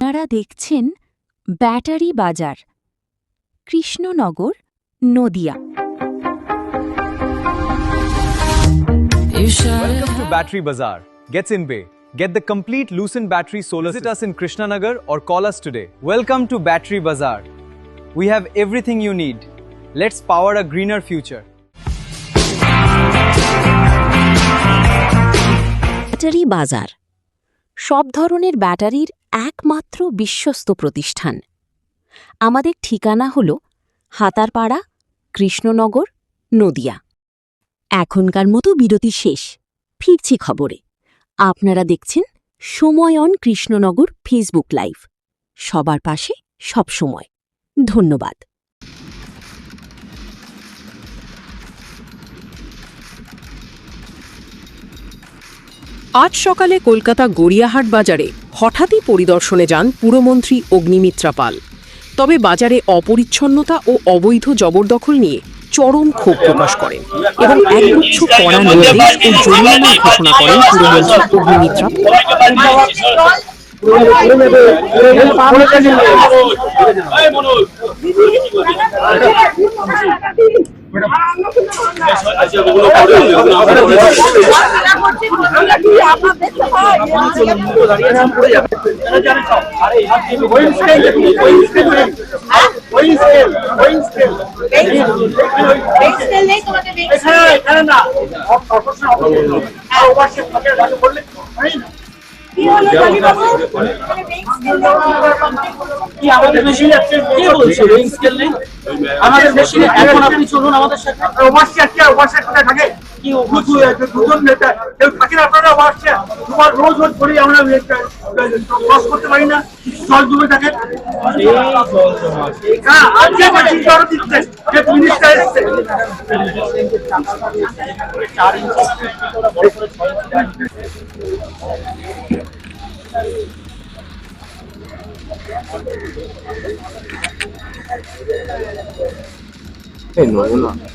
আপনারা দেখছেন ব্যাটারি বাজার, Krishnanagar, Nadia. Welcome to Battery Bazaar. Gets in Bay. Get the complete Lucent battery solar. Visit us in Krishnanagar or call us today. Welcome to Battery Bazaar. We have everything you need. Let's power a greener future. Battery বাজার সব ধরনের ব্যাটারির একমাত্র বিশ্বস্ত প্রতিষ্ঠান। আমাদের ঠিকানা হল হাতারপাড়া, কৃষ্ণনগর, নদিয়া। এখনকার মতো বিরতি শেষ, ফিরছি খবরে। আপনারা দেখছেন সময় অন কৃষ্ণনগর ফেসবুক লাইভ। সবার পাশে সব সময়। ধন্যবাদ। আজ সকালে কলকাতা গড়িয়াহাট বাজারে হঠাৎই পরিদর্শনে যান পুরমন্ত্রী অগ্নিমিত্রা পাল। তবে বাজারে অপরিচ্ছন্নতা ও অবৈধ জবরদখল নিয়ে চরম ক্ষোভ প্রকাশ করেন এবং একগুচ্ছ কড়া নির্দেশ ও জরিমানার ঘোষণা করেন পুরমন্ত্রী অগ্নিমিত্রা আমাদের মেশিনে কে বলছে রেঞ্জ স্কেল নেই? আমাদের মেশিনে এখন আপনি চলুন আমাদের সাথে। ওয়াশে আজকে ওয়াশে কোথায় থাকে? কি দুজন নেতা কেউ থাকে না? আপনারা ওয়াশে তোমার রোজ রোজ করে আমরা ক্রস করতে পারি না, জল জমে থাকে। হ্যাঁ, আজকে মেশিন জল দিচ্ছে যে মিনিস্টার এসেছে। 4 ইঞ্চি哎，挪了。